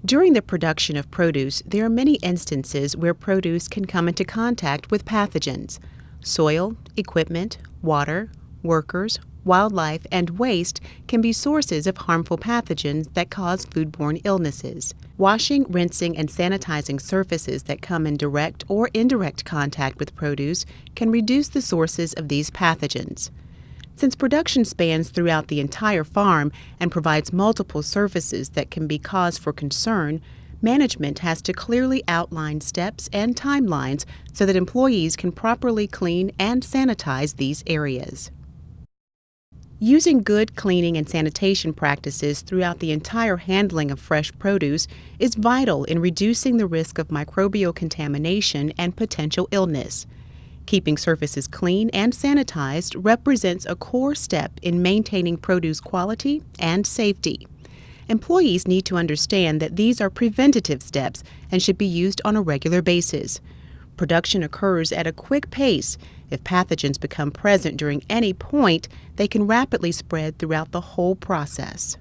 During the production of produce, there are many instances where produce can come into contact with pathogens. Soil, equipment, water, workers, wildlife, and waste can be sources of harmful pathogens that cause foodborne illnesses. Washing, rinsing, and sanitizing surfaces that come in direct or indirect contact with produce can reduce the sources of these pathogens. Since production spans throughout the entire farm and provides multiple surfaces that can be cause for concern, management has to clearly outline steps and timelines so that employees can properly clean and sanitize these areas. Using good cleaning and sanitation practices throughout the entire handling of fresh produce is vital in reducing the risk of microbial contamination and potential illness. Keeping surfaces clean and sanitized represents a core step in maintaining produce quality and safety. Employees need to understand that these are preventative steps and should be used on a regular basis. Production occurs at a quick pace. If pathogens become present during any point, they can rapidly spread throughout the whole process.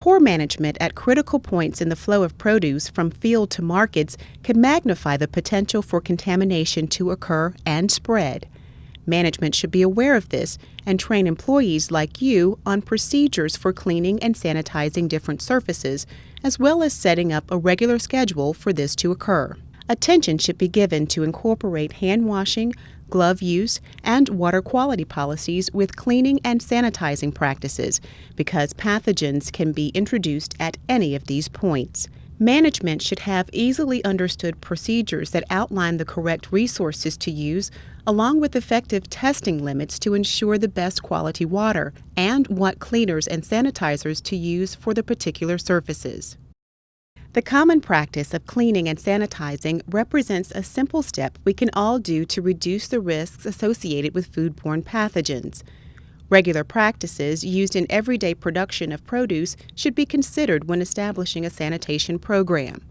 Poor management at critical points in the flow of produce from field to markets can magnify the potential for contamination to occur and spread. Management should be aware of this and train employees like you on procedures for cleaning and sanitizing different surfaces, as well as setting up a regular schedule for this to occur. Attention should be given to incorporate hand washing, glove use, and water quality policies with cleaning and sanitizing practices because pathogens can be introduced at any of these points. Management should have easily understood procedures that outline the correct resources to use, along with effective testing limits to ensure the best quality water and what cleaners and sanitizers to use for the particular surfaces. The common practice of cleaning and sanitizing represents a simple step we can all do to reduce the risks associated with foodborne pathogens. Regular practices used in everyday production of produce should be considered when establishing a sanitation program.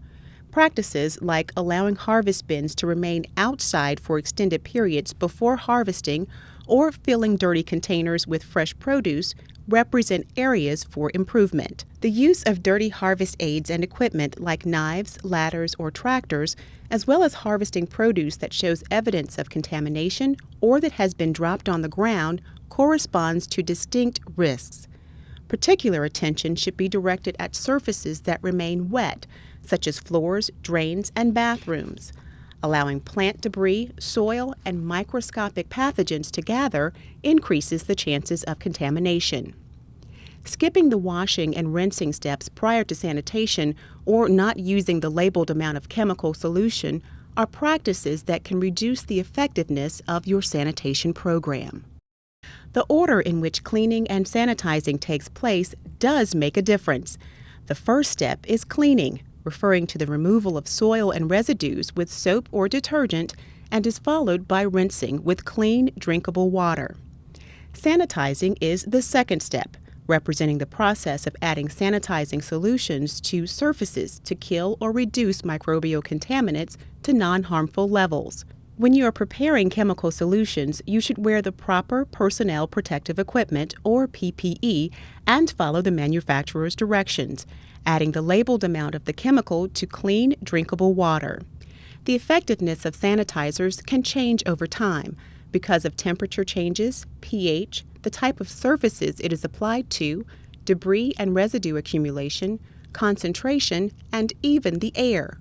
Practices like allowing harvest bins to remain outside for extended periods before harvesting or filling dirty containers with fresh produce represent areas for improvement. The use of dirty harvest aids and equipment like knives, ladders, or tractors, as well as harvesting produce that shows evidence of contamination or that has been dropped on the ground, corresponds to distinct risks. Particular attention should be directed at surfaces that remain wet, such as floors, drains, and bathrooms. Allowing plant debris, soil, and microscopic pathogens to gather increases the chances of contamination. Skipping the washing and rinsing steps prior to sanitation or not using the labeled amount of chemical solution are practices that can reduce the effectiveness of your sanitation program. The order in which cleaning and sanitizing takes place does make a difference. The first step is cleaning, referring to the removal of soil and residues with soap or detergent, and is followed by rinsing with clean, drinkable water. Sanitizing is the second step, representing the process of adding sanitizing solutions to surfaces to kill or reduce microbial contaminants to non-harmful levels. When you are preparing chemical solutions, you should wear the proper personnel protective equipment, or PPE, and follow the manufacturer's directions, adding the labeled amount of the chemical to clean, drinkable water. The effectiveness of sanitizers can change over time because of temperature changes, pH, the type of surfaces it is applied to, debris and residue accumulation, concentration, and even the air.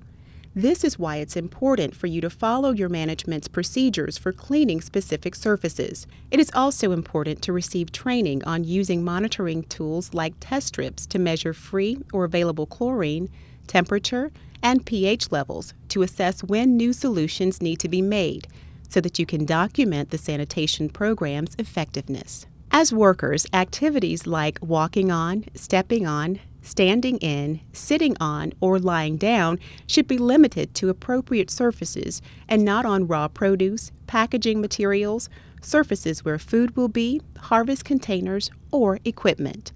This is why it's important for you to follow your management's procedures for cleaning specific surfaces. It is also important to receive training on using monitoring tools like test strips to measure free or available chlorine, temperature, and pH levels to assess when new solutions need to be made so that you can document the sanitation program's effectiveness. As workers, activities like walking on, stepping on, standing in, sitting on, or lying down should be limited to appropriate surfaces and not on raw produce, packaging materials, surfaces where food will be, harvest containers, or equipment.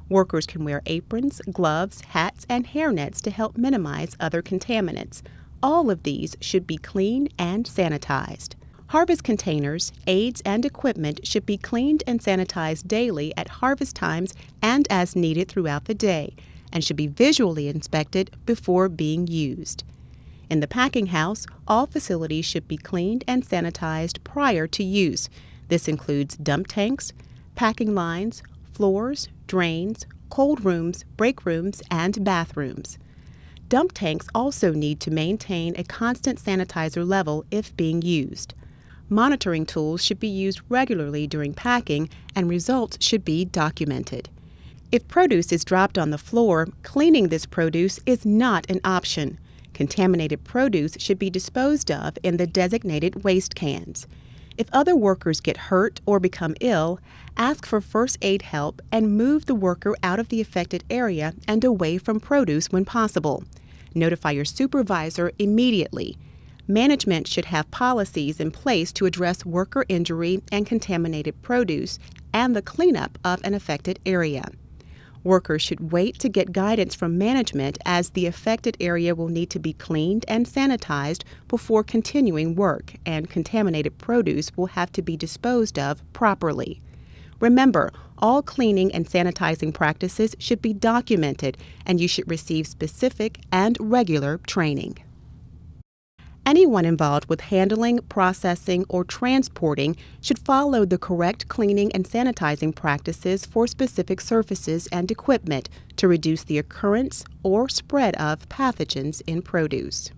Workers can wear aprons, gloves, hats, and hairnets to help minimize other contaminants. All of these should be clean and sanitized. Harvest containers, aids, and equipment should be cleaned and sanitized daily at harvest times and as needed throughout the day, and should be visually inspected before being used. In the packing house, all facilities should be cleaned and sanitized prior to use. This includes dump tanks, packing lines, floors, drains, cold rooms, break rooms, and bathrooms. Dump tanks also need to maintain a constant sanitizer level if being used. Monitoring tools should be used regularly during packing, and results should be documented. If produce is dropped on the floor, cleaning this produce is not an option. Contaminated produce should be disposed of in the designated waste cans. If other workers get hurt or become ill, ask for first aid help and move the worker out of the affected area and away from produce when possible. Notify your supervisor immediately. Management should have policies in place to address worker injury and contaminated produce and the cleanup of an affected area. Workers should wait to get guidance from management, as the affected area will need to be cleaned and sanitized before continuing work, and contaminated produce will have to be disposed of properly. Remember, all cleaning and sanitizing practices should be documented, and you should receive specific and regular training. Anyone involved with handling, processing, or transporting should follow the correct cleaning and sanitizing practices for specific surfaces and equipment to reduce the occurrence or spread of pathogens in produce.